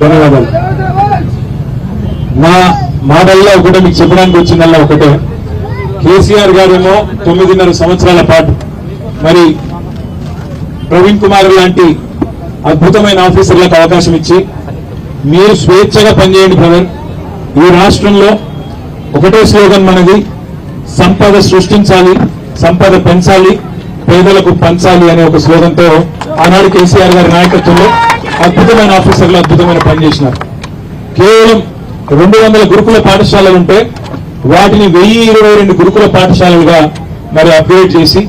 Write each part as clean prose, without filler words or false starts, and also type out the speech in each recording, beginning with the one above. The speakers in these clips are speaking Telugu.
ధన్యవాదాలు. నా మాటల్లో ఒకటే మీకు చెప్పడానికి వచ్చిందల్లా ఒకటే, కేసీఆర్ గారేమో 9.5 సంవత్సరాల పాటు మరి ప్రవీణ్ కుమార్ లాంటి అద్భుతమైన ఆఫీసర్లకు అవకాశం ఇచ్చి మీరు స్వేచ్ఛగా పనిచేయండి బ్రదర్, ఈ రాష్ట్రంలో ఒకటే స్లోగన్ మనది, సంపద సృష్టించాలి, సంపద పెంచాలి, పేదలకు పంచాలి అనే ఒక స్లోగన్తో ఆనాడు కేసీఆర్ గారి నాయకత్వంలో అద్భుతమైన ఆఫీసర్లు అద్భుతమైన పని చేసినారు. కేవలం 200 గురుకుల పాఠశాలలు ఉంటే వాటిని 1022 గురుకుల పాఠశాలలుగా మరి అప్గ్రేడ్ చేసి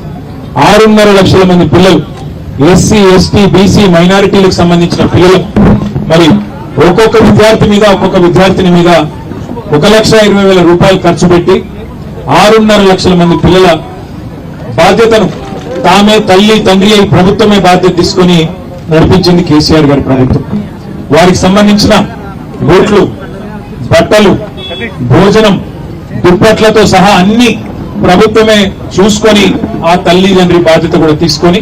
6.5 లక్షల మంది పిల్లలు, ఎస్సీ ఎస్టీ బీసీ మైనారిటీలకు సంబంధించిన పిల్లలు మరి ఒక్కొక్క విద్యార్థిని మీద 1,20,000 రూపాయలు ఖర్చు పెట్టి 6.5 లక్షల మంది పిల్లల బాధ్యతను తామే తల్లి తండ్రి అయి ప్రభుత్వమే బాధ్యత తీసుకుని నడిపించింది కేసీఆర్ గారి ప్రభుత్వం. వారికి సంబంధించిన బూట్లు, బట్టలు, భోజనం, దుప్పట్లతో సహా అన్ని ప్రభుత్వమే చూసుకొని ఆ తల్లి తండ్రి బాధ్యత కూడా తీసుకొని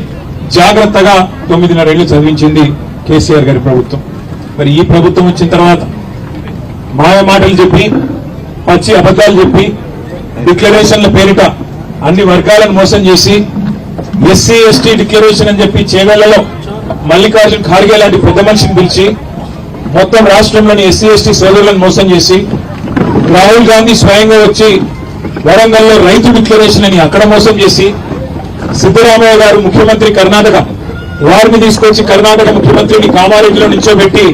జాగ్రత్తగా 9.5 ఏళ్లు చదివించింది కేసీఆర్ గారి ప్రభుత్వం. మరి ఈ ప్రభుత్వం వచ్చిన తర్వాత మాయ మాటలు చెప్పి, పచ్చి అబద్దాలు చెప్పి, డిక్లరేషన్ల పేరిట అన్ని వర్గాలను మోసం చేసి, ఎస్సీ ఎస్టీ డిక్లరేషన్ అని చెప్పి చేవేళ్లలో మల్లికార్జున్ ఖార్గే లాంటి పెద్ద మనిషిని పిలిచి మొత్తం రాష్ట్రంలోని ఎస్సీ ఎస్టీ సోదరులను మోసం చేసి, రాహుల్ గాంధీ స్వయంగా వచ్చి వరంగల్లో రైతు డిక్లరేషన్ అని అక్కడ మోసం చేసి, సిద్ధరామయ్య గారు ముఖ్యమంత్రి కర్ణాటక, వారిని తీసుకొచ్చి కర్ణాటక ముఖ్యమంత్రిని కామారెడ్డిలో నిల్చోబెట్టి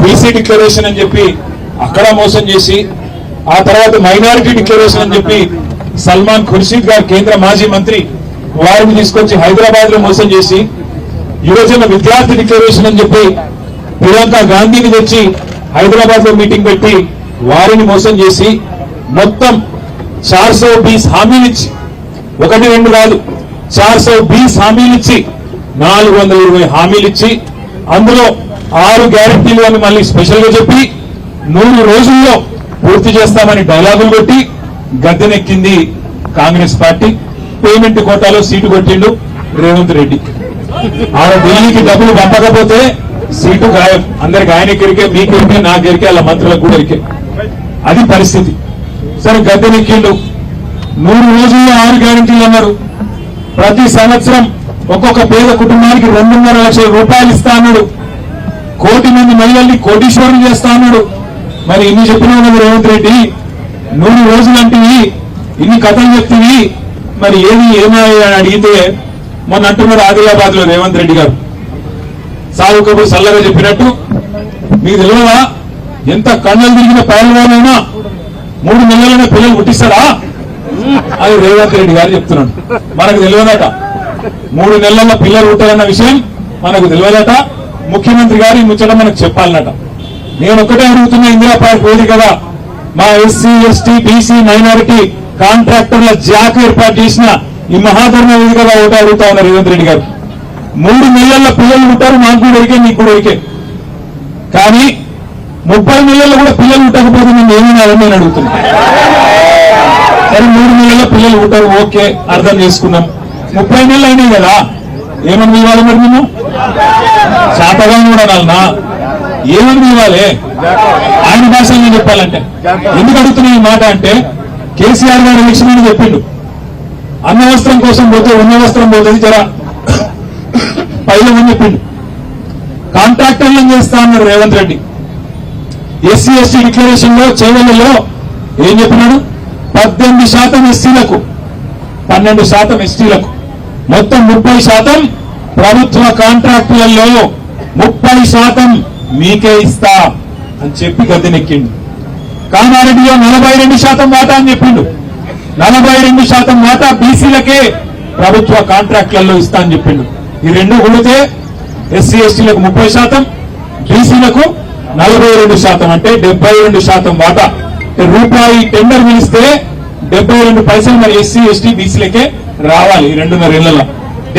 బీసీ డిక్లరేషన్ అని చెప్పి అక్కడ మోసం చేసి, ఆ తర్వాత మైనారిటీ డిక్లరేషన్ అని చెప్పి సల్మాన్ ఖుర్షీద్ గారు కేంద్ర మాజీ మంత్రి, వారిని తీసుకొచ్చి హైదరాబాద్ లో మోసం చేసి, యువజన విద్యార్థి డిక్లరేషన్ అని చెప్పి ప్రియాంక గాంధీని తెచ్చి హైదరాబాద్ లో మీటింగ్ పెట్టి వారిని మోసం చేసి మొత్తం 420 హామీలిచ్చి, 1-2 కాదు 420 హామీలిచ్చి 420 హామీలిచ్చి అందులో 6 గ్యారెంటీలు అని మళ్ళీ స్పెషల్ గా చెప్పి 100 రోజుల్లో పూర్తి చేస్తామని డైలాగులు కొట్టి గద్దెనెక్కింది కాంగ్రెస్ పార్టీ. పేమెంట్ కోటాలో సీటు కొట్టిండు రేవంత్ రెడ్డి. ఆడ ఢిల్లీకి డబ్బులు పంపకపోతే సీటు గాయం. అందరికి ఆయన ఎరికే, మీకు ఎరికే, నాకు ఎరికే, అలా మంత్రులకు కూడా ఎరికే. అది పరిస్థితి. సరే గద్దెనెక్కిండు. 100 రోజుల్లో 6 గ్యారెంటీలు అన్నారు. ప్రతి సంవత్సరం ఒక్కొక్క పేద కుటుంబానికి 2.5 లక్షల రూపాయలు ఇస్తా అన్నాడు. 1 కోటి మంది మహిళల్ని కోటీశ్వరులు చేస్తా అన్నాడు. మరి ఇన్ని చెప్పినా కదా రేవంత్ రెడ్డి, 100 రోజులంటివి, ఇన్ని కథలు చెప్తివి, మరి ఏమని అడిగితే మొన్న అంటున్నారు ఆదిలాబాద్ లో రేవంత్ రెడ్డి గారు సాగు కబురు సల్లగా చెప్పినట్టు, మీకు తెలియదా ఎంత కళ్ళలు తిరిగిన పైలవానైనా 3 నెలలనే పిల్లలు పుట్టిస్తాడా? అది రేవంత్ రెడ్డి గారు చెప్తున్నాడు. మనకు తెలియదట 3 నెలల పిల్లలు పుట్టారన్న విషయం మనకు తెలియదట. ముఖ్యమంత్రి గారు ఈ ముచ్చట మనకు చెప్పాలన్నట. నేను ఒక్కటే అడుగుతున్నా, ఇందిరా పార్క్ వేదికగా మా ఎస్సీ ఎస్టీ బీసీ మైనారిటీ కాంట్రాక్టర్ల జాక్ ఏర్పాటు చేసిన ఈ మహాధర్మ వేదికగా ఒకటి అడుగుతా ఉన్నారు రేవంత్ రెడ్డి గారు. 3 నెలల పిల్లలు ఉంటారు, మాకు కూడా ఎరికే, మీకు కూడా ఎరికే. కానీ 30 నెలల్లో కూడా పిల్లలు పుట్టకపోతే నేను ఏమన్నారని నేను అడుగుతున్నా. సరే 3 నెలల పిల్లలు పుట్టారు, ఓకే, అర్థం చేసుకున్నాం. 30 నెలలు అయినాయి కదా, ఏమని ఇవ్వాలి మరి? మేము శాతగా కూడా నాలనా ఏమని ఇవ్వాలి? ఆయన భాషలో నేను చెప్పాలంటే ఎందుకు అడుగుతున్నా ఈ మాట అంటే, కేసీఆర్ గారు ఎలక్షన్ అని చెప్పిండు, అన్న వస్త్రం కోసం పోతే ఉన్న వస్త్రం పోతుంది, జర పైన అని చెప్పిండు. కాంట్రాక్టర్లను చేస్తా అన్నాడు Revanth Reddy. SC ST declaration లో చేవెళ్లలో ఏం చెప్పినాడు? 18% ఎస్సీలకు, 12% ఎస్టీలకు, మొత్తం 30% ప్రభుత్వ కాంట్రాక్టులలో 30% మీకే ఇస్తా అని చెప్పి గద్దెనెక్కిండు. కామారెడ్డిలో 42% వాటా అని చెప్పిండు. 42% వాటా బీసీలకే ప్రభుత్వ కాంట్రాక్టులలో ఇస్తా అని చెప్పిండు. ఈ రెండు కొడితే ఎస్సీ ఎస్టీలకు 30%, బీసీలకు 42%, అంటే 72% వాటా. రూపాయి టెండర్ పిలిస్తే 72 పైసలు మరి ఎస్సీ ఎస్టీ బీసీలకే రావాలి. 2.5 ఏళ్లలో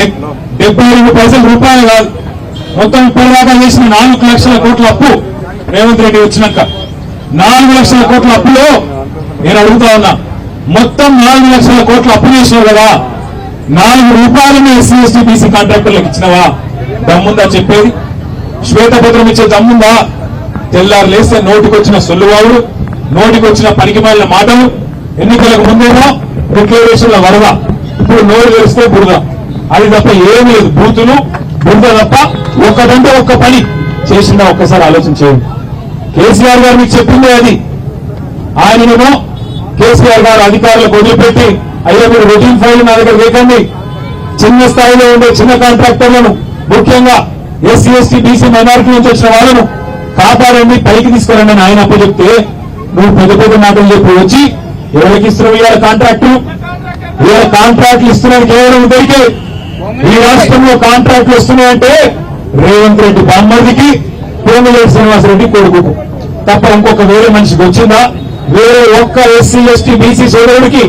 72 పైసలు రూపాయలు కాదు, మొత్తం ఇప్పటిదాకా చేసిన 4 లక్షల కోట్ల అప్పు రేవంత్ రెడ్డి వచ్చినాక 4 లక్షల కోట్ల అప్పులో నేను అడుగుతా ఉన్నా, మొత్తం 4 లక్షల కోట్ల అప్పు చేసినావు కదా, 4 రూపాయలను ఎస్సీ ఎస్టీ బీసీ కాంట్రాక్టర్లకు ఇచ్చినవా? దమ్ముందా చెప్పేది? శ్వేతపత్రం ఇచ్చే దమ్ముందా? తెల్లారు లేస్తే నోటికొచ్చిన సొల్లువాగుడు, నోటికొచ్చిన పనికిమాలిన మాటలు. ఎన్నికలకు ముందేమో డిక్లరేషన్ల వరద, ఇప్పుడు నోరు తెరిస్తే బురద. అది తప్ప ఏమీ లేదు, బూతులు బురద తప్ప ఒక్కటంటే ఒక్క పని చేసిందా ఒక్కసారి ఆలోచన చేయండి. కేసీఆర్ గారు మీకు చెప్పిందే అది. ఆయననేమో కేసీఆర్ గారు అధికారులకు వదిలిపెట్టి, అయ్యా మీరు రొటీన్ ఫైల్ నా దగ్గర వేయకండి, చిన్న స్థాయిలో ఉండే చిన్న కాంట్రాక్టర్లను, ముఖ్యంగా ఎస్సీ ఎస్టీ బీసీ మైనారిటీ నుంచి వచ్చిన వాళ్ళను కాపాడండి, పైకి తీసుకురండి అని ఆయన అప్పచెప్తే నువ్వు పెద్ద పెద్ద మాటలు చెప్పి వచ్చి ఎవరికి ఇస్తున్నావు ఇవాళ కాంట్రాక్టులు? ఇవాళ కాంట్రాక్టులు ఇస్తున్నాడు కేవలం ఇద్దరికే. ఈ రాష్ట్రంలో కాంట్రాక్టులు వస్తున్నాయంటే రేవంత్ రెడ్డి బామ్మర్దికి, కోమలేటి శ్రీనివాసరెడ్డి కొడుకుకు తప్ప ఇంకొక వేరే మనిషికి వచ్చిందా? వేరే ఒక్క ఎస్సీ ఎస్టీ బీసీ సోదరుడికి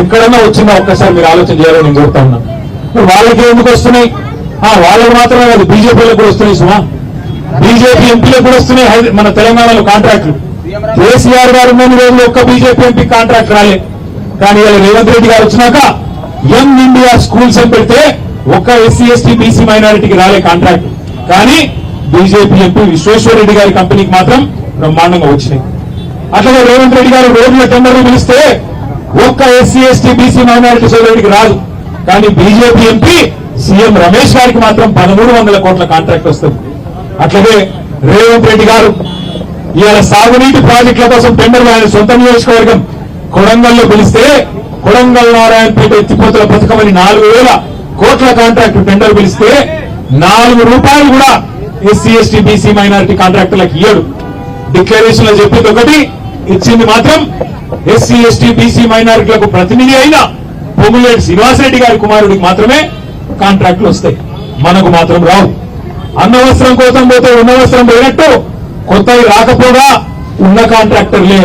ఎక్కడన్నా వచ్చిందా? ఒక్కసారి మీరు ఆలోచన చేయాలని నేను కోరుతా ఉన్నా. వాళ్ళకి ఎందుకు వస్తున్నాయి? వాళ్ళకి మాత్రమే కాదు, బీజేపీలకు కూడా వస్తున్నాయి. సుమా, బీజేపీ ఎంపీలకు కూడా వస్తున్నాయి మన తెలంగాణలో కాంట్రాక్టులు. కేసీఆర్ గారు 3 రోజులు ఒక్క బీజేపీ ఎంపీ కాంట్రాక్ట్ రాలే. కానీ ఇలా రేవంత్ రెడ్డి గారు వచ్చినాక యంగ్ ఇండియా స్కూల్స్ అని పెడితే ఒక్క ఎస్సీ ఎస్టీ బీసీ మైనారిటీకి రాలే కాంట్రాక్ట్. కానీ బీజేపీ ఎంపీ విశ్వేశ్వరరెడ్డి గారి కంపెనీకి మాత్రం బ్రహ్మాండంగా వచ్చినాయి. అట్లాగే రేవంత్ రెడ్డి గారు రోడ్ల టెండర్లు పిలిస్తే ఒక్క ఎస్సీ ఎస్టీ బీసీ మైనారిటీ సోదరుడికి రాదు. కానీ బీజేపీ ఎంపీ సీఎం రమేష్ గారికి మాత్రం 1300 కోట్ల కాంట్రాక్ట్ వస్తుంది. అట్లాగే రేవంత్ రెడ్డి గారు ఇవాళ సాగునీటి ప్రాజెక్టుల కోసం టెండర్లు ఆయన సొంత నియోజకవర్గం కొడంగల్లో పిలిస్తే కొడంగల్ నారాయణపేట ఎత్తిపోతల పథకమని 4000 కోట్ల కాంట్రాక్టు టెండర్ పిలిస్తే 4 రూపాయలు కూడా ఎస్సీ ఎస్టీ బీసీ మైనారిటీ కాంట్రాక్టులకు ఇయ్యడు. డిక్లరేషన్ లో చెప్పింది ఒకటి, ఇచ్చింది మాత్రం ఎస్సీ ఎస్టీ బీసీ మైనారిటీలకు ప్రతినిధి అయిన పొంగులేటి శ్రీనివాసరెడ్డి గారి కుమారుడికి మాత్రమే కాంట్రాక్టులు వస్తాయి, మనకు మాత్రం రావు. అన్నవస్త్రం కోసం పోతే ఉన్నవస్త్రం పోయినట్టు కొత్తవి రాకపోగా ఉన్న కాంట్రాక్టర్లే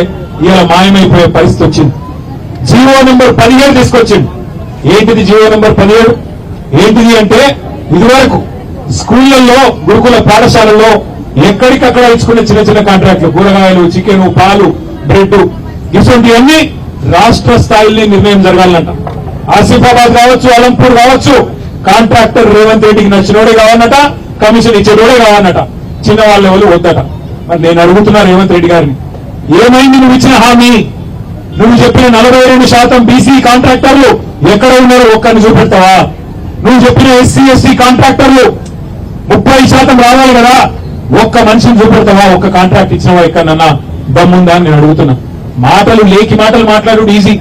ఇలా మాయమైపోయే పరిస్థితి వచ్చింది. జీవో నెంబర్ 17 తీసుకొచ్చింది. ఏంటిది జీవో నెంబర్ 17? ఏంటిది అంటే ఇదివరకు స్కూళ్లలో గురుకుల పాఠశాలల్లో ఎక్కడికక్కడ ఇచ్చుకునే చిన్న చిన్న కాంట్రాక్టులు, కూరగాయలు, చికెన్, పాలు, బ్రెడ్, ఇటువంటివన్నీ రాష్ట్ర స్థాయిలో నిర్ణయం జరగాలంట. ఆసిఫాబాద్ కావచ్చు, అలంపూర్ కావచ్చు, కాంట్రాక్టర్ రేవంత్ రెడ్డికి నచ్చినోడే కావాలన్నట, కమిషన్ ఇచ్చేటోడే కావాలన్నట, చిన్న వాళ్ళ ఎవరు వద్దట. మరి నేను అడుగుతున్నా రేవంత్ రెడ్డి గారిని, ఏమైంది నువ్వు ఇచ్చిన హామీ? నువ్వు చెప్పిన 42% బీసీ కాంట్రాక్టర్లు ఎక్కడ ఉన్నారో ఒక్కరిని చూపెడతావా? నువ్వు చెప్పిన ఎస్సీ ఎస్టీ కాంట్రాక్టర్లు 30% రావాలి కదా, ఒక్క మనిషిని చూపెడతావా? ఒక్క కాంట్రాక్ట్ ఇచ్చినవా ఎక్కడన్నా దమ్ముందా అని నేను అడుగుతున్నా. మాటలు లేకి మాటలు మాట్లాడు ఈజీ,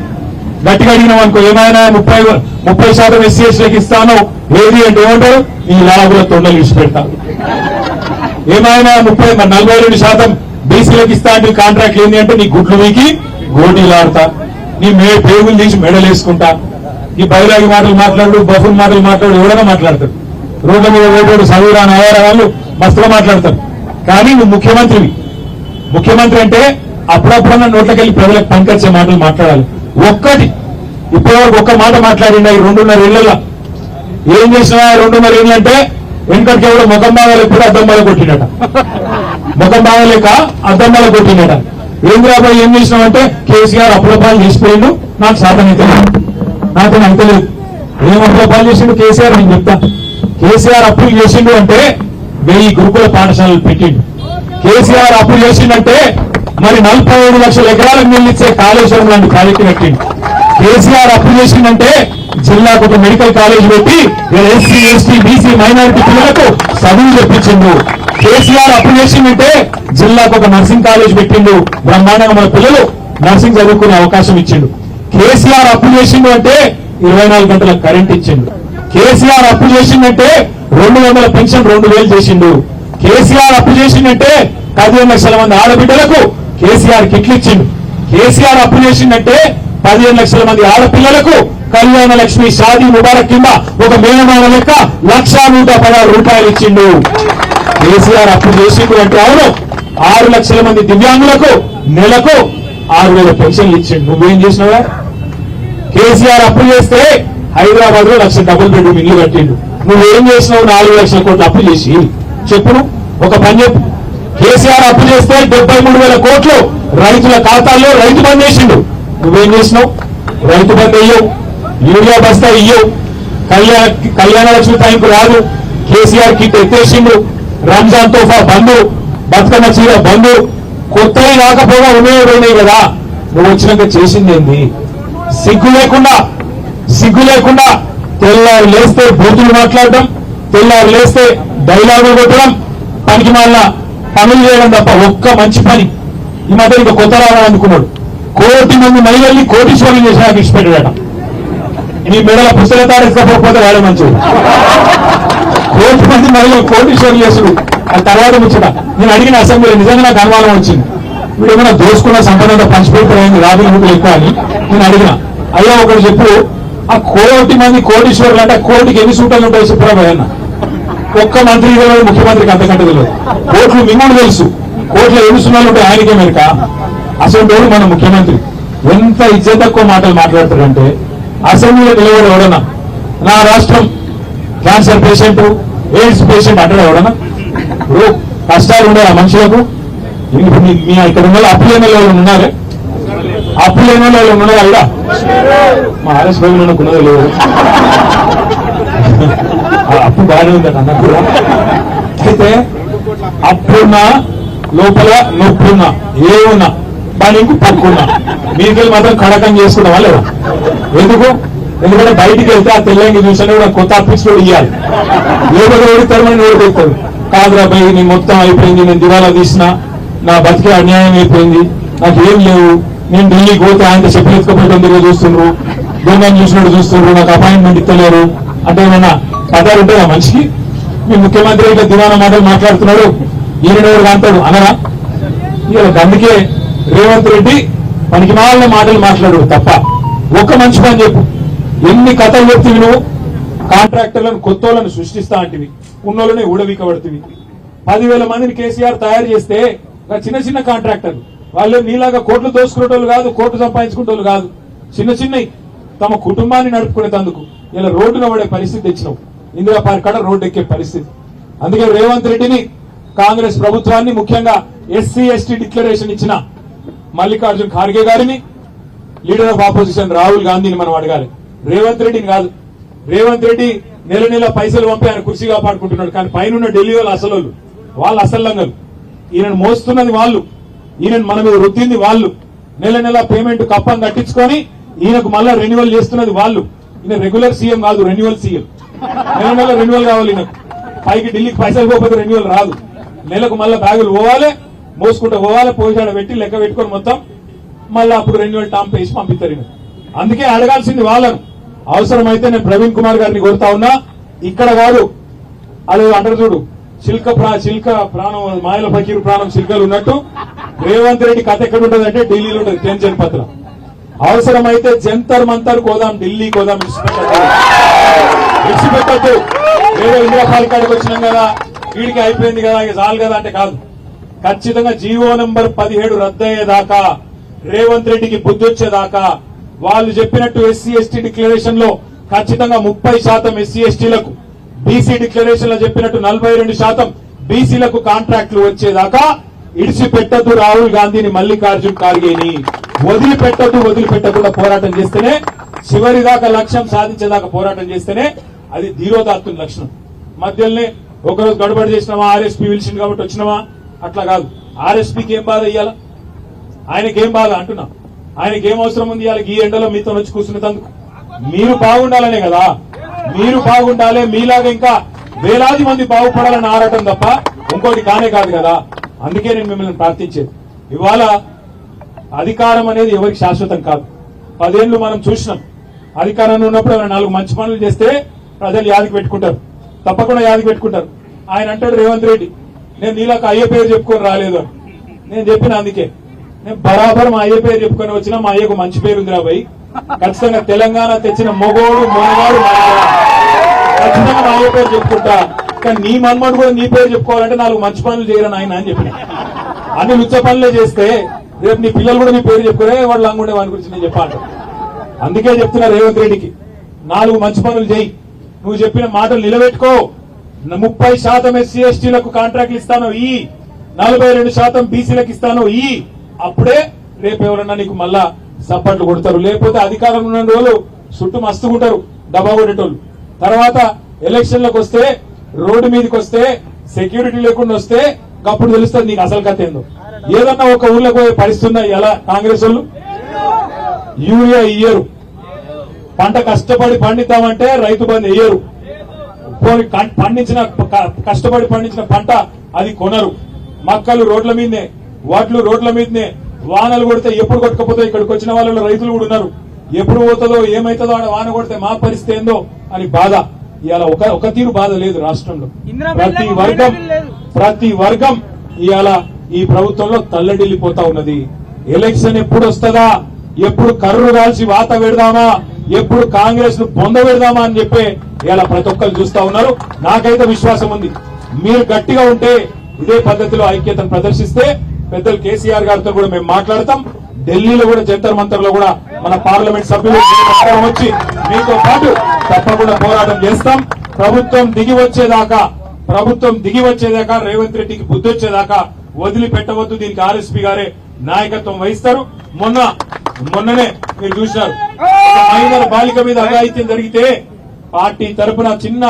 గట్టిగా అడిగినాం అనుకో ఏమైనా 30% ఎస్సీ ఎస్టీలకు ఇస్తాను ఏది అంటే ఏమంటారు? ఈ లాభుల తొండలు ఇచ్చిపెడతారు. ఏమైనా 42% బీసీలకు ఇస్తా అంటే కాంట్రాక్ట్ ఏంటి అంటే నీ గుడ్లు వీకి గోటీలాడతా, నీ పేగులు తీసి మెడలు వేసుకుంటా, ఈ బైరాగి మాటలు మాట్లాడు, బఫున్ మాటలు మాట్లాడు, ఎవరైనా మాట్లాడతారు. రోడ్ల మీద ఓటోడు చదువురా నయారా వాళ్ళు మస్తుగా మాట్లాడతారు. కానీ నువ్వు ముఖ్యమంత్రివి. ముఖ్యమంత్రి అంటే అప్పుడప్పుడన్నా నోట్లకెళ్ళి ప్రజలకు పనికొచ్చే మాటలు మాట్లాడాలి. ఒక్కటి ఇప్పటివరకు ఒక్క మాట మాట్లాడిండా ఈ 2.5 ఏళ్లలో? ఏం చేసినా 2.5 ఏళ్ళు అంటే వెంకటికి ఎవడో ముఖం బాగా లేకపోతే అద్దం బాగా కొట్టినట, ముఖం బాగా లేక అద్దం బాగా కొట్టినట. ఏంద్రాబాయ్ ఏం చేసినామంటే కేసీఆర్ అప్పులపాలు చేసిపోయిండు, నాకు సాధన అయితే నాతో అంతలేదు. ఏం అప్పులపాలు చేసిండు కేసీఆర్? నేను చెప్తా. కేసీఆర్ అప్పులు చేసిండు అంటే 1000 గురుకుల పాఠశాలలు పెట్టిండు. కేసీఆర్ అప్పులు చేసిండంటే మరి 45 లక్షల ఎకరాలకు నీళ్ళిచ్చే కాళేశ్వరం లాంటి ప్రాజెక్టు పెట్టిండు. కేసీఆర్ అప్పు చేసిందంటే జిల్లాకు ఒక మెడికల్ కాలేజ్ పెట్టి ఎస్సీ ఎస్టీ బీసీ మైనారిటీ పిల్లలకు చదువు చెప్పించిండు. కేసీఆర్ అప్పు చేసిందంటే జిల్లాకు ఒక నర్సింగ్ కాలేజ్ పెట్టిండు, బ్రహ్మాండంగా మన పిల్లలు నర్సింగ్ చదువుకునే అవకాశం ఇచ్చిండు. కేసీఆర్ అప్పు చేసిండు అంటే 24 గంటల కరెంట్ ఇచ్చిండు. కేసీఆర్ అప్పు చేసిందంటే 200 పెన్షన్ 2000 చేసిండు. కేసీఆర్ అప్పు చేసిందంటే 15 లక్షల మంది ఆడబిడ్డలకు కేసీఆర్ కిట్లు ఇచ్చిండు. కేసీఆర్ అప్పు చేసిందంటే 15 లక్షల మంది ఆడపిల్లలకు కళ్యాణ లక్ష్మి షాదీ ముబారక్ కింద ఒక మేనమాన లెక్క 1,116 రూపాయలు ఇచ్చిండు. కేసీఆర్ అప్పు చేసిండు అంటే అవును, 6 లక్షల మంది దివ్యాంగులకు నెలకు 6,000 పెన్షన్లు ఇచ్చిండు. నువ్వేం చేసినావా? కేసీఆర్ అప్పు చేస్తే హైదరాబాద్ లో 1,00,000 డబుల్ బెడ్రూమ్ ఇల్లు కట్టిండు. నువ్వేం చేసినావు? 4 లక్షల కోట్లు అప్పు చేసి చెప్పును, ఒక పని చెప్పు. కేసీఆర్ అప్పు చేస్తే 73,000 కోట్లు రైతుల ఖాతాల్లో రైతు బంద్ చేసిండు. నువ్వేం చేసినావు? రైతు బంద్ ఇయ్యవు, యూరియా బస్తా ఇయ్యవు, కళ్యాణ లక్ష్మి టైంకు రాదు, కేసీఆర్ కిట్ ఎత్తేసిండు, రంజాన్ తోఫా బంధు, బతుకమ్మ చీర బంధు కొత్తవి రాకపోగా ఉన్నవి పోయినాయి కదా, నువ్వు వచ్చినాక చేసింది ఏంది? సిగ్గు లేకుండా తెల్లారు లేస్తే బూతులు మాట్లాడడం, తెల్లారు లేస్తే డైలాగులు కొట్టడం, పనికి మళ్ళా పనులు చేయడం తప్ప ఒక్క మంచి పని ఈ మధ్య ఇంకా కొత్త రావడం అనుకున్నాడు. 1 కోటి మంది మహిళల్ని కోటీశ్వరులు చేసిన ఇచ్చిపెట్టాడట. నీ మెడల పుస్తక తాడేసుకోకపోతే వాడే మంచిది. 1 కోటి మంది మహిళలు కోటీశ్వరులు చేసుడు అది తర్వాత ముచ్చట. నేను అడిగిన అసెంబ్లీలో నిజంగా నాకు అనుమానం వచ్చింది, వీడు ఏమైనా దోసుకున్న సంపద పంచిపెట్టారైంది రాబోయే ముగ్గులు ఎక్కువ అని నేను అడిగిన. అయ్యా ఒకటి చెప్పు, ఆ 1 కోటి మంది కోటీశ్వరులు అంటే కోటికి ఎన్ని సూటలు ఉంటాయి చెప్పురా భయన్న? ఒక్క మంత్రి తెలియదు, ముఖ్యమంత్రికి అంతకంటే తెలియదు. కోట్లు మిమ్మల్ని తెలుసు, కోట్ల ఎన్ని సున్నాలు ఉంటాయి ఆయనకే మేరక. అసలు మన ముఖ్యమంత్రి ఎంత ఇజ్జత్ తక్కువ మాటలు మాట్లాడతాడంటే, అసెంబ్లీలో నిలబడి ఎవడన్నా నా రాష్ట్రం క్యాన్సర్ పేషెంట్, ఎయిడ్స్ పేషెంట్ అంటాడు ఎవడన్నా? ఇప్పుడు కష్టాలు ఉండే ఆ మనుషులకు మీ ఇక్కడ ఉన్న అప్పు లేని వాళ్ళు ఉన్నారే, అప్పు లేని వాళ్ళు ఉన్నారా? ఇక్కడ మా ఆర్ఎస్ బాబు ఉన్నదో లేదు, అప్పు బాగానే ఉందట అన్న కూడా. అయితే అప్పున్నా లోపల నొప్పున్నా ఏమున్నా దాని ఇంకు పక్కున్నా మీకెళ్ళి మాత్రం కడకం చేసుకున్నావా లేదా? ఎందుకంటే బయటికి వెళ్తే ఆ తెల్లంగి చూసానే కూడా కొత్త అప్పించుకోడు ఇవ్వాలి, లేకపోతే ఓడిస్తారు మనం ఓడిపోతారు. కాదురా భయ్ నేను మొత్తం అయిపోయింది, నేను దివాలా తీసిన, నా బతికే అన్యాయం అయిపోయింది, నాకు ఏం లేవు, నేను ఢిల్లీకి పోతే ఆయన చెప్పులు ఎత్తుకపోవడం దగ్గర చూస్తుండ్రు, దొంగని చూసినట్టు చూస్తుండ్రు, నాకు అపాయింట్మెంట్ ఇస్తలేరు అంటే ఏమన్నా పదాలు ఉంటాయా మనిషికి? మీ ముఖ్యమంత్రి ఇట్లా దివానా మాటలు మాట్లాడుతున్నాడు, ఈయనెవరు అంటాడు అనరా? ఇక అందుకే రేవంత్ రెడ్డి పనికి మాలిన మాటలు మాట్లాడు తప్ప ఒక్క మంచి పని చెప్పు. ఎన్ని కథలు చెప్తివి నువ్వు? కాంట్రాక్టర్లను కొత్తోళ్లను సృష్టిస్తా అంటివి, ఉన్నోళ్ళని ఊడవీకబడుతుంది. 10,000 మందిని కేసీఆర్ తయారు చేస్తే చిన్న కాంట్రాక్టర్లు వాళ్ళు నీలాగా కోట్లు దోసుకునేటోళ్ళు కాదు, కోట్లు సంపాదించుకునేటోళ్ళు కాదు, చిన్నవి తమ కుటుంబాన్ని నడుపుకునేందుకు ఇలా రోడ్డున పడే పరిస్థితి తెచ్చినావు. ఇందిరా పార్క్ కాడ రోడ్డు ఎక్కే పరిస్థితి. అందుకే రేవంత్ రెడ్డిని, కాంగ్రెస్ ప్రభుత్వాన్ని, ముఖ్యంగా ఎస్సీ ఎస్టీ డిక్లరేషన్ ఇచ్చిన మల్లికార్జున్ ఖార్గే గారిని, లీడర్ ఆఫ్ ఆపోజిషన్ రాహుల్ గాంధీని మనం అడగాలి, రేవంత్ రెడ్డిని కాదు. రేవంత్ రెడ్డి నెల పైసలు పంపి ఆయన కుర్చీ కాపాడుకుంటున్నాడు, కానీ పైన ఢిల్లీ వాళ్ళు అసల్లంగలు. ఈయనను మోస్తున్నది వాళ్ళు, ఈయనను మన మీద రుద్దింది వాళ్ళు, నెల పేమెంట్ కప్పం కట్టించుకొని ఈయనకు మళ్ళా రెన్యువల్ చేస్తున్నది వాళ్ళు. ఈయన రెగ్యులర్ సీఎం కాదు, రెన్యువల్ సీఎం. నెల రెన్యువల్ కావాలి ఈయనకు. పైకి ఢిల్లీకి పైసలు పోకపోతే రెన్యువల్ రాదు. నెలకు మళ్ళా బ్యాగులు పోవాలి, మోసుకుంటూ పోవాలి, పోయిచాడ పెట్టి లెక్క పెట్టుకొని మొత్తం మళ్ళీ అప్పుడు రెన్యువల్ టాంప్ వేసి పంపిస్తారు. అందుకే అడగాల్సింది వాళ్ళను. అవసరమైతే నేను ప్రవీణ్ కుమార్ గారిని కోరుతా ఉన్నా, ఇక్కడ కాదు అది అంటారు చూడు, శిల్క ప్రాణం మాయల ఫకీరు ప్రాణం శిల్కలు ఉన్నట్టు రేవంత్ రెడ్డి కథ ఎక్కడ ఉంటుంది అంటే ఢిల్లీలో ఉంటుంది, టెన్షన్ పత్రం. అవసరమైతే జంతర్ మంతర్ కోదాం, ఢిల్లీ కోదాం, విడిచిపెట్టద్దు. ఏదో ఇందిరా పార్క్ వచ్చినాం కదా, వీడికి అయిపోయింది కదా, ఇక చాలు కదా అంటే కాదు. ఖచ్చితంగా జీవో నంబర్ 17 రద్దయ్యేదాకా, రేవంత్ రెడ్డికి బుద్ధి వచ్చేదాకా, వాళ్ళు చెప్పినట్టు ఎస్సీ ఎస్టీ డిక్లరేషన్ లో ఖచ్చితంగా 30% ఎస్సీ ఎస్టీలకు, బీసీ డిక్లరేషన్ లో చెప్పినట్టు 42% బీసీలకు కాంట్రాక్టులు వచ్చేదాకా ఇడిచిపెట్టద్దు. రాహుల్ గాంధీని, మల్లికార్జున్ ఖార్గేని వదిలిపెట్టకుండా పోరాటం చేస్తేనే, చివరిదాకా లక్ష్యం సాధించేదాకా పోరాటం చేస్తేనే అది ధీరోదాత్తుని లక్షణం. మధ్యలోనే ఒకరోజు గడబడి చేసినామా, ఆర్ఎస్పీ పిలిచింది కాబట్టి వచ్చినామా, అట్లా కాదు. ఆర్ఎస్పీకి ఏం బాధ ఇయ్యాలా? ఆయనకేం బాధ అంటున్నా, ఆయనకేం అవసరం ఉంది ఇవాళ ఈ ఎండలో మీతో వచ్చి కూర్చునేందుకు? మీరు బాగుండాలనే కదా, మీరు బాగుండాలి, మీలాగా ఇంకా వేలాది మంది బాగుపడాలని ఆరాటం తప్ప ఇంకోటి కానే కాదు కదా. అందుకే నేను మిమ్మల్ని ప్రార్థించేది, ఇవాళ అధికారం అనేది ఎవరికి శాశ్వతం కాదు. 10 ఏళ్లు మనం చూసినాం, అధికారంలో ఉన్నప్పుడు ఏమైనా 4 మంచి పనులు చేస్తే ప్రజలు యాదికి పెట్టుకుంటారు, తప్పకుండా యాదికి పెట్టుకుంటారు. ఆయన అంటాడు రేవంత్ రెడ్డి, నేను నీలాక అయ్య పేరు చెప్పుకొని రాలేదు అని. నేను చెప్పిన అందుకే, నేను బరాబర్ మా అయ్య పేరు చెప్పుకొని వచ్చినా, మా అయ్యకు మంచి పేరు ఉంది రాబోయ్, ఖచ్చితంగా తెలంగాణ తెచ్చిన మొగోడు మొనగాడు ఖచ్చితంగా మా అయ్య పేరు చెప్పుకుంటా. కానీ నీ మన్మడు కూడా నీ పేరు చెప్పుకోవాలంటే 4 మంచి పనులు చేయరని ఆయన అని చెప్పిన. అన్ని లుచ్చ పనులే చేస్తే రేపు నీ పిల్లలు కూడా నీ పేరు చెప్పుకునే వాళ్ళు లంగుండే వాని గురించి నేను చెప్పాలి. అందుకే చెప్తున్నా రేవంత్ రెడ్డికి, 4 మంచి పనులు చేయి, నువ్వు చెప్పిన మాటలు నిలబెట్టుకో. 30% ఎస్సీ ఎస్టీలకు కాంట్రాక్ట్లు ఇస్తాను, 42% బీసీలకు ఇస్తాను, అప్పుడే రేపు ఎవరన్నా నీకు మళ్ళా సప్పట్లు కొడతారు. లేకపోతే అధికారంలో ఉన్న రోజులు చుట్టూ మస్తుకుంటారు డబ్బా కొట్టేటోళ్ళు. తర్వాత ఎలక్షన్లకు వస్తే, రోడ్డు మీదకి వస్తే, సెక్యూరిటీ లేకుండా వస్తే అప్పుడు తెలుస్తుంది నీకు అసలు కథ ఏందో. ఏదన్నా ఒక ఊర్లోకి పోయి పరిస్థితుందా ఎలా కాంగ్రెస్ వాళ్ళు? యూరియా ఇయ్యరు, పంట కష్టపడి పండిద్దామంటే రైతు బంధు వేయరు, కష్టపడి పండించిన పంట అది కొనరు, మక్కలు రోడ్ల మీదనే, వడ్లు రోడ్ల మీదనే, వానలు కొడితే ఎప్పుడు కొట్టకపోతే ఇక్కడికి వచ్చిన వాళ్ళలో రైతులు కూడా ఉన్నారు, ఎప్పుడు పోతుందో ఏమైతుందో ఆడ వాన కొడితే మా పరిస్థితి ఏందో అని బాధ. ఇవాళ ఒక తీరు బాధ లేదు రాష్ట్రంలో. ప్రతి వర్గం ఇవాళ ఈ ప్రభుత్వంలో తల్లడిల్లిపోతా ఉన్నది. ఎలక్షన్ ఎప్పుడు వస్తుందా, ఎప్పుడు కర్రు కాల్చి వాత పెడదామా, ఎప్పుడు కాంగ్రెస్ ను పొంద పెడదామా అని చెప్పి ఇలా ప్రతి ఒక్కరు చూస్తా ఉన్నారు. నాకైతే విశ్వాసం ఉంది, మీరు గట్టిగా ఉంటే ఇదే పద్ధతిలో ఐక్యతను ప్రదర్శిస్తే పెద్దలు కేసీఆర్ గారితో కూడా మేము మాట్లాడతాం. ఢిల్లీలో కూడా జంతర్ మంతర్ లో కూడా మన పార్లమెంట్ సభ్యులు వచ్చి మీతో పాటు తప్పకుండా పోరాటం చేస్తాం. ప్రభుత్వం దిగి వచ్చేదాకా రేవంత్ రెడ్డికి బుద్ధి వచ్చేదాకా వదిలిపెట్టవద్దు. దీనికి ఆర్ఎస్పీ గారే నాయకత్వం వహిస్తారు. మొన్ననే మీరు చూసినారు, మైనర్ బాలిక మీద అఘాయిత్యం జరిగితే పార్టీ తరఫున చిన్న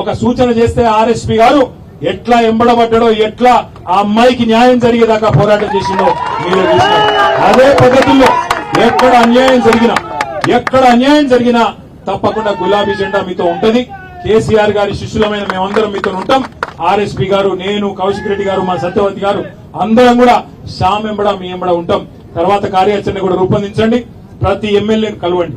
ఒక సూచన చేస్తే ఆర్ఎస్పీ గారు ఎట్లా ఎంబడబడ్డాడో, ఎట్లా ఆ అమ్మాయికి న్యాయం జరిగేదాకా పోరాటం చేసిండో మీరు చూసినారు. అదే పద్ధతుల్లో ఎక్కడ అన్యాయం జరిగినా తప్పకుండా గులాబీ జెండా మీతో ఉంటది. కేసీఆర్ గారి శిష్యులమైన మేమందరం మీతో ఉంటాం. ఆర్ఎస్పీ గారు, నేను, కౌశిక్ రెడ్డి గారు, మా సత్యవతి గారు అందరం కూడా శ్యామ్ ఎంబడ మీ ఎంబడ ఉంటాం. తర్వాత కార్యాచరణ కూడా రూపొందించండి. ప్రతి ఎమ్మెల్యేని కలవండి,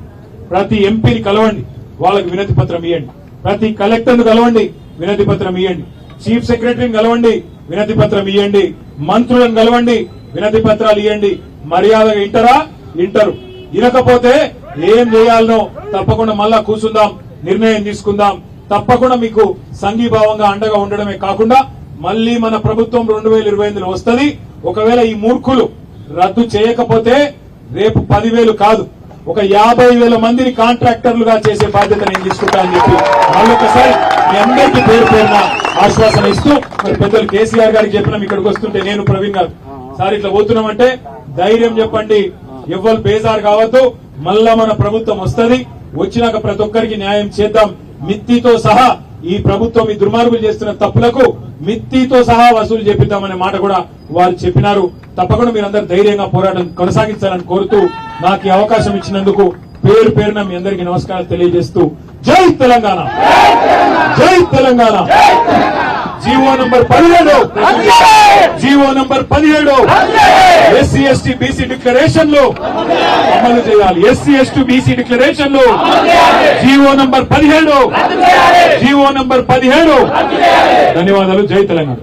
ప్రతి ఎంపీని కలవండి, వాళ్ళకి వినతి పత్రం ఇవ్వండి. ప్రతి కలెక్టర్ను కలవండి, వినతి పత్రం ఇవ్వండి. చీఫ్ సెక్రటరీని కలవండి, వినతి పత్రం ఇవ్వండి. మంత్రులను కలవండి, వినతి పత్రాలు ఇవ్వండి. మర్యాదగా ఇంటరు. వినకపోతే ఏం చేయాలనో తప్పకుండా మళ్ళా కూర్చుందాం, నిర్ణయం తీసుకుందాం. తప్పకుండా మీకు సంఘీభావంగా అండగా ఉండడమే కాకుండా మళ్లీ మన ప్రభుత్వం 2028లో వస్తుంది. ఒకవేళ ఈ మూర్ఖులు రద్దు చేయకపోతే రేపు 10,000 కాదు, ఒక 50,000 మందిని కాంట్రాక్టర్లుగా చేసే బాధ్యత నేను తీసుకుంటా అని చెప్పి మళ్ళొకసారి మీ అందరికీ పేరున ఆశ్వాసన ఇస్తూ, మరి పెద్దలు కేసీఆర్ గారికి చెప్పినాం. ఇక్కడికి వస్తుంటే నేను ప్రవీణ్ గారు సార్ ఇట్లా పోతున్నామంటే ధైర్యం చెప్పండి, ఎవ్వరు బేజారు కావద్దు. మళ్ళా మన ప్రభుత్వం వస్తుంది, వచ్చినాక ప్రతి ఒక్కరికి న్యాయం చేద్దాం. మిత్తితో సహా ఈ ప్రభుత్వం ఈ దుర్మార్గులు చేస్తున్న తప్పులకు మిత్తితో సహా వసూలు చేపిద్దామనే మాట కూడా వారు చెప్పినారు. తప్పకుండా మీరందరూ ధైర్యంగా పోరాటం కొనసాగించాలని కోరుతూ నాకు ఈ అవకాశం ఇచ్చినందుకు పేరున మీ అందరికీ నమస్కారాలు తెలియజేస్తూ జై తెలంగాణ, జై Telangana. GO number 17 SC ST BC డిక్లరేషన్లు అమలు చేయాలి. ఎస్సీ ఎస్టీ బీసీ డిక్లరేషన్లు జీవో నంబర్ 17. ధన్యవాదాలు. జై తెలంగాణ.